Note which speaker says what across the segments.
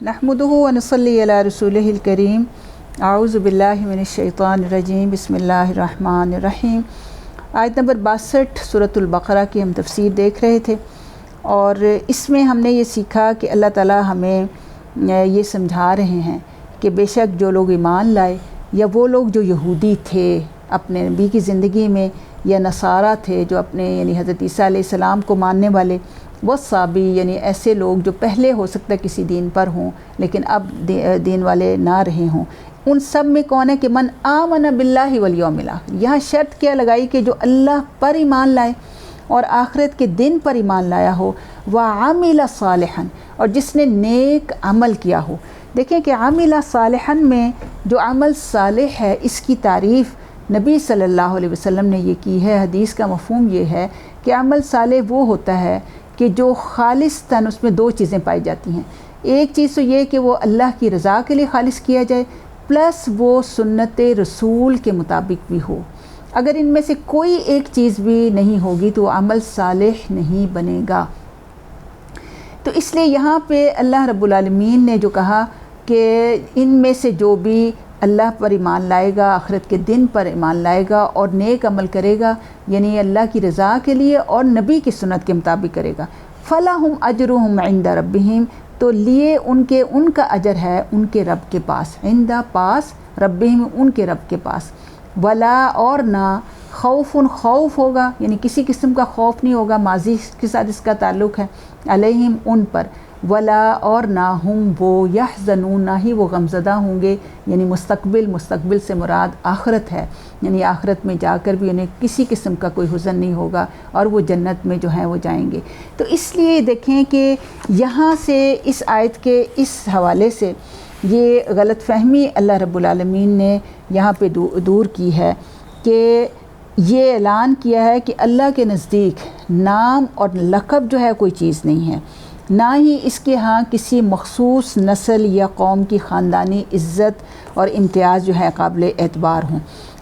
Speaker 1: नहमदुहु व नसल्ली अला रसूलिहिल करीम। आऊज़ु बिल्लाहि मिनश शैतानिर रजीम। बिस्मिल्लाहिर रहमानिर रहीम। आयत नंबर 62 सूरतुल बक़रा की हम तफसीर देख रहे थे और इसमें हमने ये सीखा कि अल्लाह ताला हमें ये समझा रहे हैं कि बेशक जो लोग ईमान लाए या वो लोग जो यहूदी थे अपने नबी की ज़िंदगी में, या नसारा थे जो अपने यानी हज़रत ईसा अलैहिस्सलाम को मानने वाले, वो साबी यानी ऐसे लोग जो पहले हो सकता है किसी दीन पर हों लेकिन अब दीन वाले ना रहे हों, उन सब में कौन है कि मन आमन बिल्लाहि वल यौमिल आखिर। यहाँ शर्त क्या लगाई कि जो अल्लाह पर ईमान लाए और आखिरत के दिन पर ईमान लाया हो, व आमिला सालिहन, और जिसने नेक अमल किया हो। देखें कि आमिला सालिहन में जो अमल सालिह है इसकी तारीफ़ नबी सल्लल्लाहु अलैहि वसल्लम ने ये की है। हदीस का मफ़हूम ये है कि अमल सालिह वो होता है कि जो खालिस्तन, उसमें दो चीज़ें पाई जाती हैं। एक चीज़ तो ये कि वो अल्लाह की रज़ा के लिए खालिस किया जाए, प्लस वो सुन्नत रसूल के मुताबिक भी हो। अगर इनमें से कोई एक चीज़ भी नहीं होगी तो अमल सालिह नहीं बनेगा। तो इसलिए यहाँ पे अल्लाह रब्बुल आलमीन ने जो कहा कि इनमें से जो भी अल्लाह पर ईमान लाएगा, आखिरत के दिन पर ईमान लाएगा और नेक अमल करेगा, यानी अल्लाह की रज़ा के लिए और नबी की सुन्नत के मुताबिक करेगा, फ़लाहुम अजरुहुम इंदा रब्बिहिम, तो लिए उनके उनका अजर है उनके रब के पास, इंदा पास, रब्बिहिम उनके रब के पास, वला और ना खौफुन खौफ होगा, यानी किसी किस्म का खौफ नहीं होगा, माजी के साथ इसका ताल्लुक़ है, अलैहिम उन पर, वला और ना हुम वो यहज़नून, ना ही वो गमज़दा होंगे, यानी मुस्तक़बिल से मुराद आखिरत है, यानी आखिरत में जाकर भी उन्हें किसी किस्म का कोई हुज़न नहीं होगा और वो जन्नत में जो है वो जाएंगे। तो इसलिए देखें कि यहाँ से इस आयत के इस हवाले से ये गलत फ़हमी अल्लाह रब्बुल आलमीन ने यहाँ पे दूर की है कि ये ऐलान किया है कि अल्लाह के नज़दीक नाम और लक़ब जो है कोई चीज़ नहीं है, ना ही इसके यहाँ किसी मख़सूस नस्ल या कौम की ख़ानदानी इज़्ज़त और इम्तियाज़ जो है काबिल एतबार हों।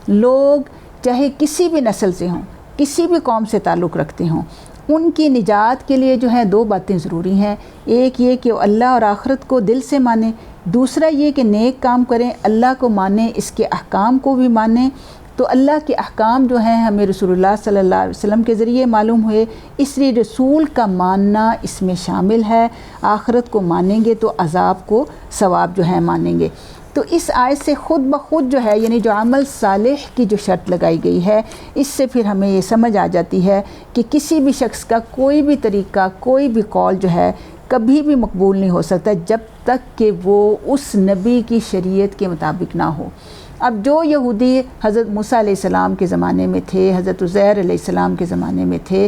Speaker 1: लोग चाहे किसी भी नस्ल से हों, किसी भी कौम से ताल्लुक़ रखते हों, उनकी निजात के लिए जो है दो बातें ज़रूरी हैं। एक ये कि अल्लाह और आखिरत को दिल से माने, दूसरा ये कि नेक काम करें, अल्लाह को माने, इसके अहकाम को भी माने। तो अल्लाह के अहकाम जो हैं हमें रसूलुल्लाह सल्लल्लाहु अलैहि वसल्लम के ज़रिए मालूम हुए, इसलिए रसूल का मानना इसमें शामिल है। आखिरत को मानेंगे तो अज़ाब को सवाब जो है मानेंगे। तो इस आयत से ख़ुद ब खुद जो है यानी जो अमल सालिह की जो शर्त लगाई गई है, इससे फिर हमें ये समझ आ जाती है कि किसी भी शख्स का कोई भी तरीक़ा, कोई भी कौल जो है कभी भी मकबूल नहीं हो सकता जब तक कि वो उस नबी की शरीयत के मुताबिक ना हो। अब जो यहूदी हज़रत मूसा अलैहिस्सलाम के ज़माने में थे, हज़रत उज़ैर अलैहिस्सलाम के ज़माने में थे,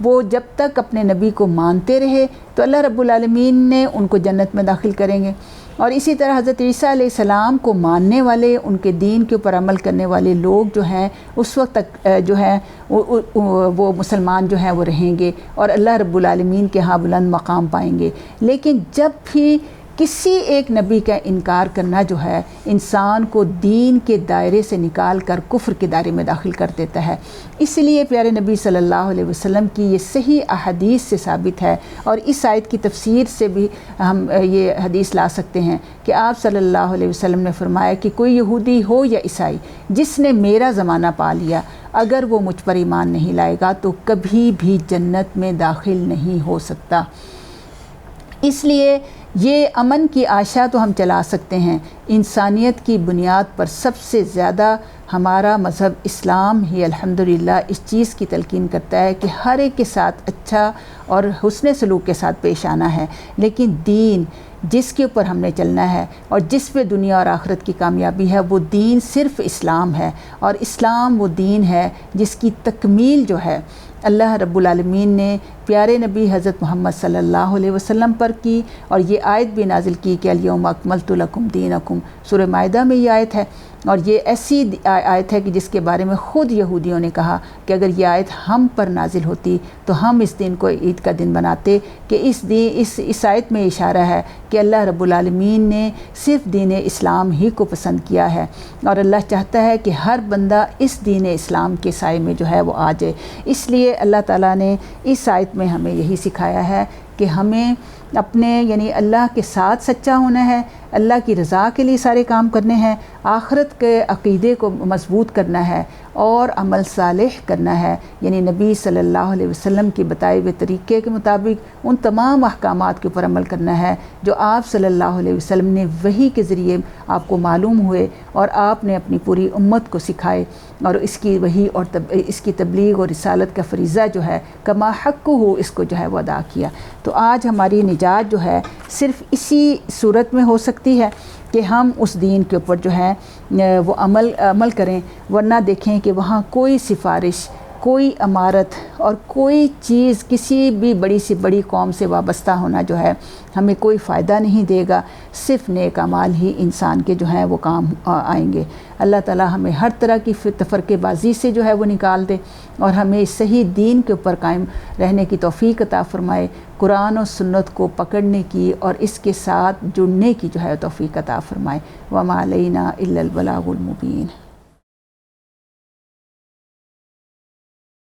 Speaker 1: वो जब तक अपने नबी को मानते रहे तो अल्लाह रब्बुल आलमीन ने उनको जन्नत में दाखिल करेंगे। और इसी तरह हज़रत ईसा अलैहिस्सलाम को मानने वाले, उनके दीन के ऊपर अमल करने वाले लोग जो हैं उस वक्त तक जो है वो मुसलमान जो हैं वो रहेंगे और अल्लाह रब्बुल आलमीन के यहाँ बुलंद मकाम पाएंगे। लेकिन जब भी किसी एक नबी का इनकार करना जो है इंसान को दीन के दायरे से निकाल कर कुफ्र के दायरे में दाखिल कर देता है। इसलिए प्यारे नबी सल्लल्लाहु अलैहि वसल्लम की ये सही अहदीस से साबित है और इस आयत की तफसीर से भी हम ये हदीस ला सकते हैं कि आप सल्लल्लाहु अलैहि वसल्लम ने फरमाया कि कोई यहूदी हो या ईसाई जिसने मेरा ज़माना पा लिया, अगर वो मुझ पर ईमान नहीं लाएगा तो कभी भी जन्नत में दाखिल नहीं हो सकता। इसलिए ये अमन की आशा तो हम चला सकते हैं। इंसानियत की बुनियाद पर सबसे ज़्यादा हमारा मज़हब इस्लाम ही अल्हम्दुलिल्लाह इस चीज़ की तलकीन करता है कि हर एक के साथ अच्छा और हुस्न सलूक के साथ पेश आना है। लेकिन दीन जिसके ऊपर हमने चलना है और जिस पे दुनिया और आखिरत की कामयाबी है वो दीन सिर्फ़ इस्लाम है। और इस्लाम वो दीन है जिसकी तकमील जो है अल्लाह रब्बुल आलमीन ने प्यारे नबी हज़रत मोहम्मद सल्लल्लाहु अलैहि वसल्लम पर की। और ये आयत भी नाजिल की कि अल-यौमा अकमलतु लकुम दीनकुम, सूरह माइदा में ये आयत है। اور یہ ایسی آیت ہے کہ جس کے بارے میں خود یہودیوں نے کہا کہ اگر یہ آیت ہم پر نازل ہوتی تو ہم اس دن کو عید کا دن بناتے، کہ اس آیت میں اشارہ ہے کہ اللہ رب العالمین نے صرف دین اسلام ہی کو پسند کیا ہے، اور اللہ چاہتا ہے کہ ہر بندہ اس دین اسلام کے سائے میں جو ہے وہ آ جائے۔ اس لیے اللہ تعالیٰ نے اس آیت میں ہمیں یہی سکھایا ہے کہ ہمیں اپنے یعنی اللہ کے ساتھ سچا ہونا ہے، اللہ کی رضا کے لیے سارے کام کرنے ہیں، آخرت کے عقیدے کو مضبوط کرنا ہے اور عمل صالح کرنا ہے، یعنی نبی صلی اللہ علیہ وسلم کے بتائے ہوئے طریقے کے مطابق ان تمام احکامات کے اوپر عمل کرنا ہے جو آپ صلی اللہ علیہ وسلم نے وحی کے ذریعے آپ کو معلوم ہوئے اور آپ نے اپنی پوری امت کو سکھائے، اور اس کی وحی اور اس کی تبلیغ اور رسالت کا فریضہ جو ہے کما حق ہو اس کو جو ہے وہ ادا کیا۔ تو آج ہماری نجات جو ہے صرف اسی صورت میں ہو سکتی ہے کہ ہم اس دین کے اوپر جو ہے وہ عمل کریں، ورنہ دیکھیں کہ وہاں کوئی سفارش، کوئی امارت اور کوئی چیز کسی بھی بڑی سے بڑی قوم سے وابستہ ہونا جو ہے ہمیں کوئی فائدہ نہیں دے گا، صرف نیک اعمال ہی انسان کے جو ہیں وہ کام آئیں گے۔ اللہ تعالی ہمیں ہر طرح کی تفرقے بازی سے جو ہے وہ نکال دے اور ہمیں اس صحیح دین کے اوپر قائم رہنے کی توفیق عطا فرمائے، قرآن و سنت کو پکڑنے کی اور اس کے ساتھ جڑنے کی جو ہے توفیق عطا فرمائے۔ وما علینا الا البلاغ المبین۔